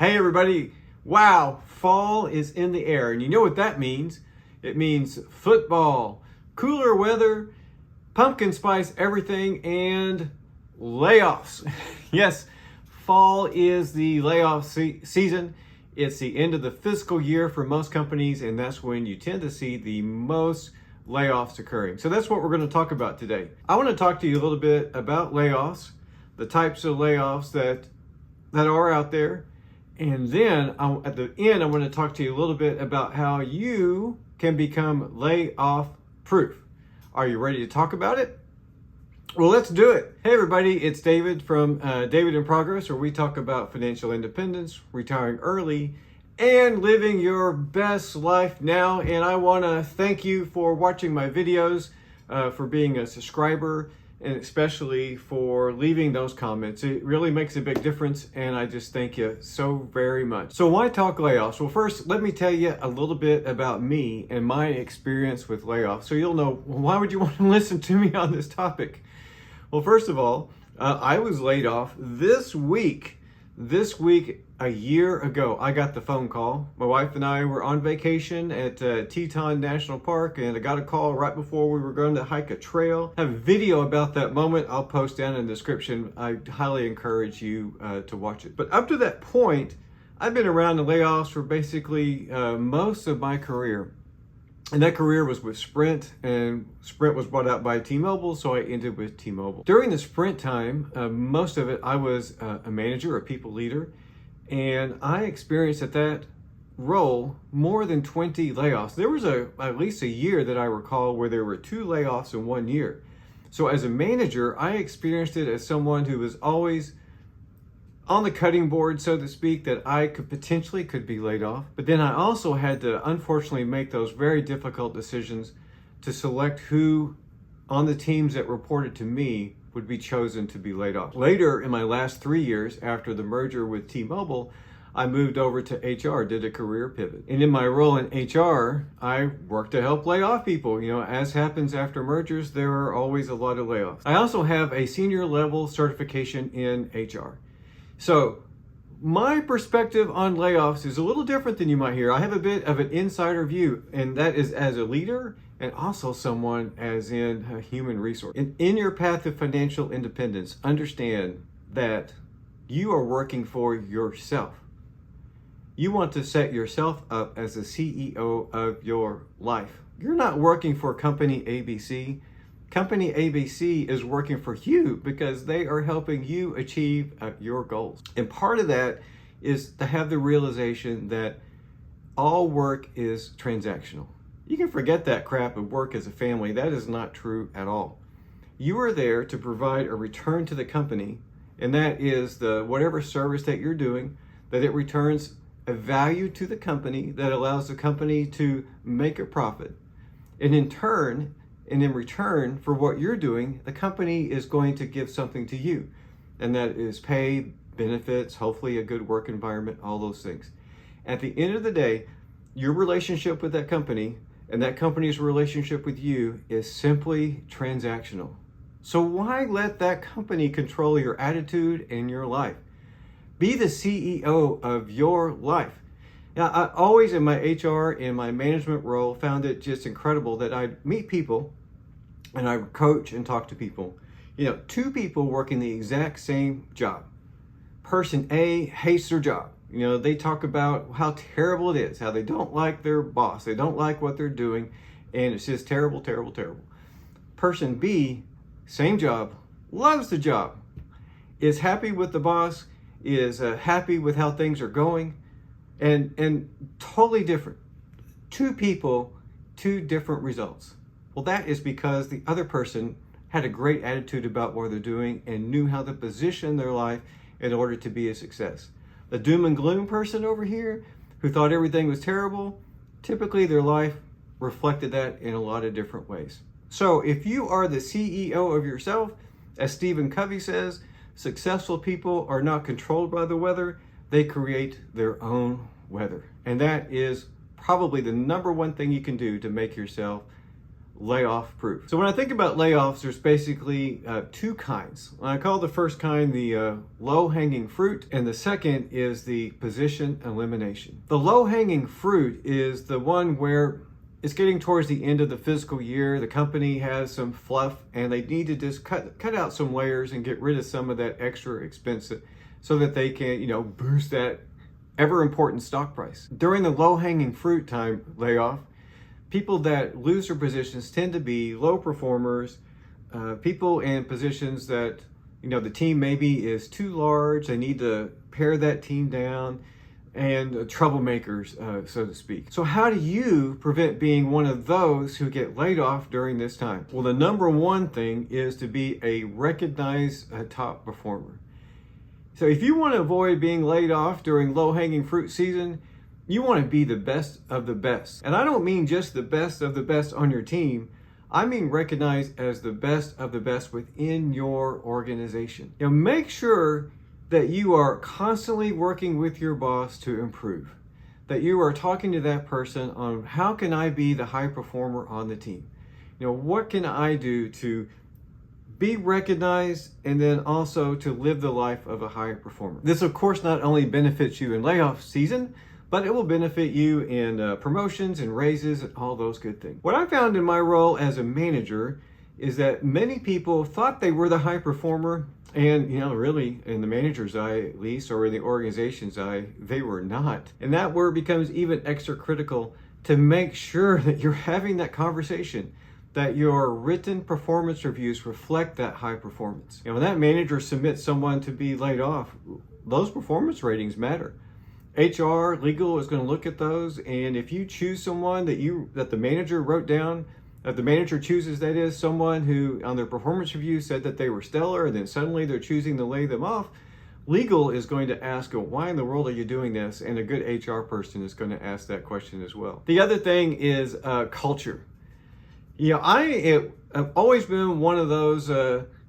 Hey everybody, wow, fall is in the air, and you know what that means. It means football, cooler weather, pumpkin spice everything, and layoffs. Yes, fall is the layoff season. It's the end of the fiscal year for most companies, and that's when you tend to see the most layoffs occurring. So that's what we're going to talk about today. I want to talk to you a little bit about layoffs, the types of layoffs that are out there. And then at the end, I want to talk to you a little bit about how you can become layoff proof. Are you ready to talk about it? Well, let's do it. Hey everybody, it's David from David in Progress, where we talk about financial independence, retiring early, and living your best life now. And I want to thank you for watching my videos, for being a subscriber, and especially for leaving those comments. It really makes a big difference, and I just thank you so very much. So why talk layoffs? Well, first, let me tell you a little bit about me and my experience with layoffs, so you'll know why would you want to listen to me on this topic. Well, first of all, I was laid off this week a year ago. I got the phone call. My wife and I were on vacation at Teton National Park, and I got a call right before we were going to hike a trail. I have a video about that moment I'll post down in the description. I highly encourage you to watch it. But up to that point, I've been around the layoffs for basically most of my career. And that career was with Sprint, and Sprint was bought out by T-Mobile, so I ended with T-Mobile. During the Sprint time, most of it, I was a manager, a people leader, and I experienced at that role more than 20 layoffs. There was at least a year that I recall where there were 2 layoffs in 1 year. So as a manager, I experienced it as someone who was always on the cutting board, so to speak, that I could potentially be laid off. But then I also had to unfortunately make those very difficult decisions to select who on the teams that reported to me would be chosen to be laid off. Later in my last 3 years after the merger with T-Mobile, I moved over to HR, did a career pivot. And in my role in HR, I worked to help lay off people. You know, as happens after mergers, there are always a lot of layoffs. I also have a senior level certification in HR. So my perspective on layoffs is a little different than you might hear. I have a bit of an insider view, and that is as a leader and also someone as in a human resource. In your path of financial independence, understand that you are working for yourself. You want to set yourself up as the CEO of your life. You're not working for company ABC. Company ABC is working for you because they are helping you achieve your goals. And part of that is to have the realization that all work is transactional. You can forget that crap of work as a family. That is not true at all. You are there to provide a return to the company, and that is the whatever service that you're doing, that it returns a value to the company that allows the company to make a profit. And in return for what you're doing, the company is going to give something to you. And that is pay, benefits, hopefully a good work environment, all those things. At the end of the day, your relationship with that company and that company's relationship with you is simply transactional. So why let that company control your attitude and your life? Be the CEO of your life. Now, I always in my HR and my management role found it just incredible that I'd meet people and I would coach and talk to people. You know, 2 people working the exact same job. Person A hates their job. You know, they talk about how terrible it is, how they don't like their boss, they don't like what they're doing, and it's just terrible, terrible, terrible. Person B, same job, loves the job, is happy with the boss, is happy with how things are going, and totally different. 2 people, 2 different results. Well, that is because the other person had a great attitude about what they're doing and knew how to position their life in order to be a success. The doom and gloom person over here who thought everything was terrible, typically their life reflected that in a lot of different ways. So if you are the CEO of yourself, as Stephen Covey says, successful people are not controlled by the weather, they create their own weather. And that is probably the number one thing you can do to make yourself layoff proof. So when I think about layoffs, there's basically two kinds. I call the first kind the low-hanging fruit, and the second is the position elimination. The low-hanging fruit is the one where it's getting towards the end of the fiscal year. The company has some fluff and they need to just cut out some layers and get rid of some of that extra expense so that they can, boost that ever important stock price. During the low-hanging fruit time layoff, people that lose their positions tend to be low performers, people in positions that, the team maybe is too large, they need to pare that team down, and troublemakers, so to speak. So how do you prevent being one of those who get laid off during this time? Well, the number one thing is to be a recognized top performer. So if you want to avoid being laid off during low-hanging fruit season, you want to be the best of the best. And I don't mean just the best of the best on your team. I mean recognized as the best of the best within your organization. Make sure that you are constantly working with your boss to improve, that you are talking to that person on how can I be the high performer on the team? What can I do to be recognized and then also to live the life of a high performer? This, of course, not only benefits you in layoff season, but it will benefit you in promotions and raises and all those good things. What I found in my role as a manager is that many people thought they were the high performer, and really in the manager's eye at least, or in the organization's eye, they were not. And that where it becomes even extra critical to make sure that you're having that conversation, that your written performance reviews reflect that high performance. When that manager submits someone to be laid off, those performance ratings matter. HR, legal is going to look at those, and if you choose someone that the manager wrote down, if the manager chooses, that is, someone who on their performance review said that they were stellar, and then suddenly they're choosing to lay them off, legal is going to ask, why in the world are you doing this? And a good HR person is going to ask that question as well. The other thing is culture. I have always been one of those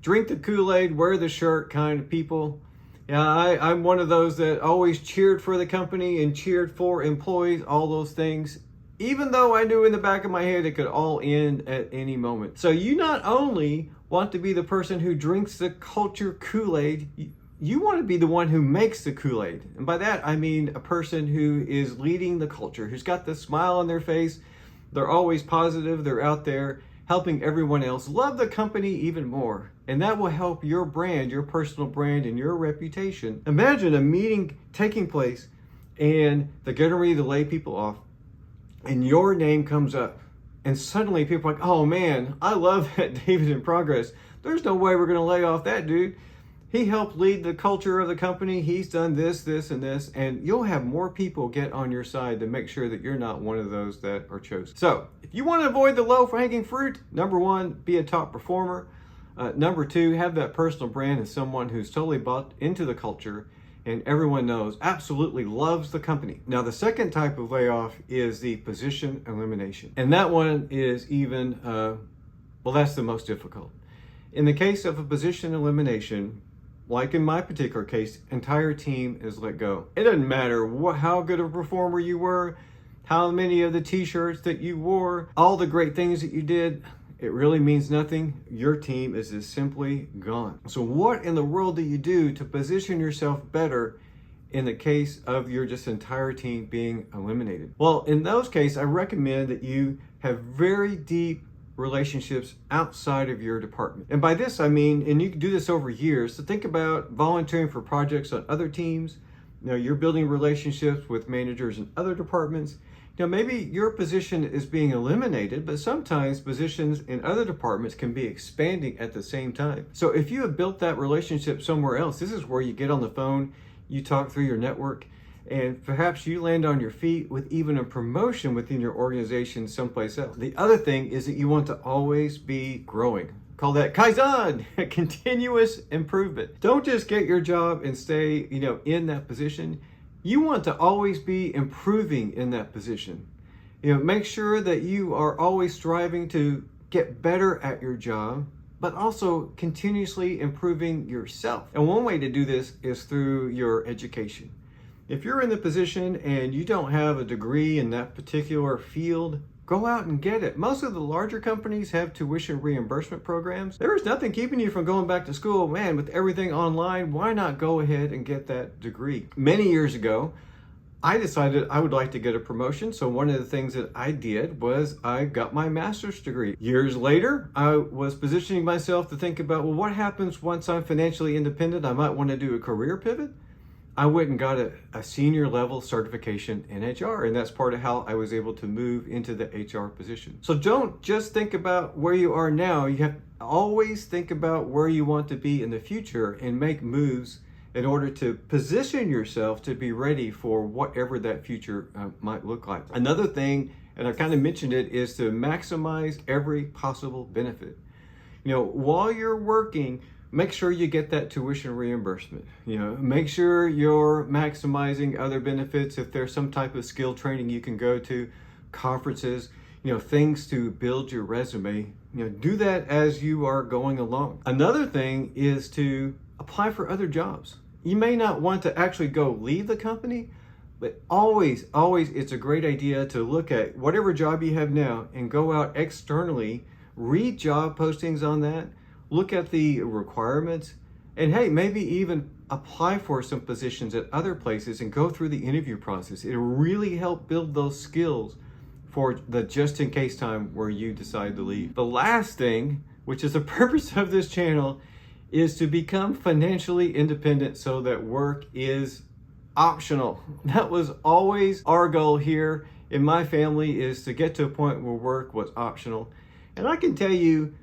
drink the Kool-Aid, wear the shirt kind of people. I'm one of those that always cheered for the company and cheered for employees, all those things, even though I knew in the back of my head it could all end at any moment. So you not only want to be the person who drinks the culture Kool-Aid, you want to be the one who makes the Kool-Aid. And by that, I mean a person who is leading the culture, who's got the smile on their face. They're always positive. They're out there helping everyone else love the company even more. And that will help your brand, your personal brand, and your reputation. Imagine a meeting taking place and they're getting ready to lay people off, and your name comes up, and suddenly people are like, oh man, I love that David in Progress. There's no way we're going to lay off that dude. He helped lead the culture of the company. He's done this, this, and this. And you'll have more people get on your side to make sure that you're not one of those that are chosen. So if you want to avoid the low-hanging fruit, number one, be a top performer. Number two, have that personal brand as someone who's totally bought into the culture and everyone knows, absolutely loves the company. Now, the second type of layoff is the position elimination. And that one is even, that's the most difficult. In the case of a position elimination, like in my particular case, entire team is let go. It doesn't matter how good of a performer you were, how many of the t-shirts that you wore, all the great things that you did, it really means nothing. Your team is just simply gone. So what in the world do you do to position yourself better in the case of your just entire team being eliminated? Well, in those cases, I recommend that you have very deep relationships outside of your department. And by this, I mean, and you can do this over years, so think about volunteering for projects on other teams. You're building relationships with managers in other departments. Maybe your position is being eliminated, but sometimes positions in other departments can be expanding at the same time. So if you have built that relationship somewhere else, this is where you get on the phone, you talk through your network, and perhaps you land on your feet with even a promotion within your organization someplace else. The other thing is that you want to always be growing. Call that Kaizen, continuous improvement. Don't just get your job and stay, in that position. You want to always be improving in that position. Make sure that you are always striving to get better at your job, but also continuously improving yourself. And one way to do this is through your education. If you're in the position and you don't have a degree in that particular field, go out and get it. Most of the larger companies have tuition reimbursement programs. There is nothing keeping you from going back to school. Man, with everything online, why not go ahead and get that degree? Many years ago, I decided I would like to get a promotion. So one of the things that I did was I got my master's degree. Years later, I was positioning myself to think about, well, what happens once I'm financially independent? I might want to do a career pivot. I went and got a senior level certification in HR, and that's part of how I was able to move into the HR position. So don't just think about where you are now. You have to always think about where you want to be in the future and make moves in order to position yourself to be ready for whatever that future might look like. Another thing, and I kind of mentioned it, is to maximize every possible benefit. While you're working, make sure you get that tuition reimbursement. Make sure you're maximizing other benefits. If there's some type of skill training you can go to, conferences, things to build your resume, do that as you are going along. Another thing is to apply for other jobs. You may not want to actually go leave the company, but always, it's a great idea to look at whatever job you have now and go out externally, read job postings on that, look at the requirements, and hey, maybe even apply for some positions at other places and go through the interview process. It'll really help build those skills for the just in case time where you decide to leave. The last thing, which is the purpose of this channel, is to become financially independent so that work is optional. That was always our goal here in my family, is to get to a point where work was optional. And I can tell you,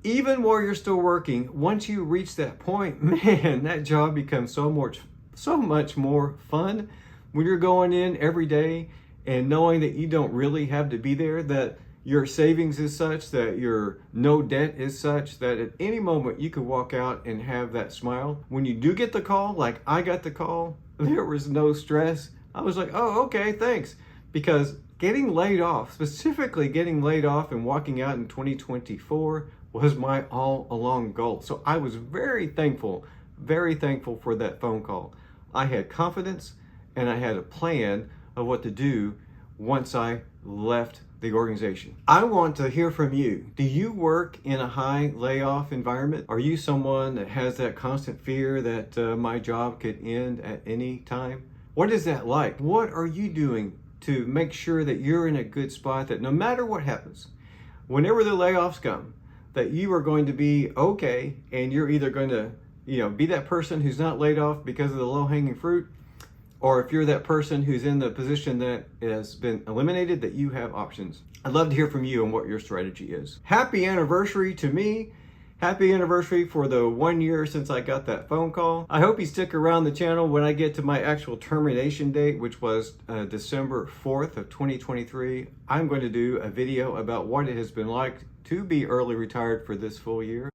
even while you're still working, once you reach that point, man, that job becomes so much more fun when you're going in every day and knowing that you don't really have to be there, that your savings is such, that your no debt is such, that at any moment you could walk out and have that smile. When you do get the call, like I got the call, there was no stress. I was like, oh, okay, thanks. Because getting laid off, specifically getting laid off and walking out in 2024, was my all along goal. So I was very thankful for that phone call. I had confidence and I had a plan of what to do once I left the organization. I want to hear from you. Do you work in a high layoff environment? Are you someone that has that constant fear that my job could end at any time? What is that like? What are you doing to make sure that you're in a good spot, that no matter what happens, whenever the layoffs come, that you are going to be okay, and you're either going to, be that person who's not laid off because of the low-hanging fruit, or if you're that person who's in the position that has been eliminated, that you have options. I'd love to hear from you on what your strategy is. Happy anniversary to me. Happy anniversary for the 1 year since I got that phone call. I hope you stick around the channel when I get to my actual termination date, which was December 4th of 2023. I'm going to do a video about what it has been like to be early retired for this full year.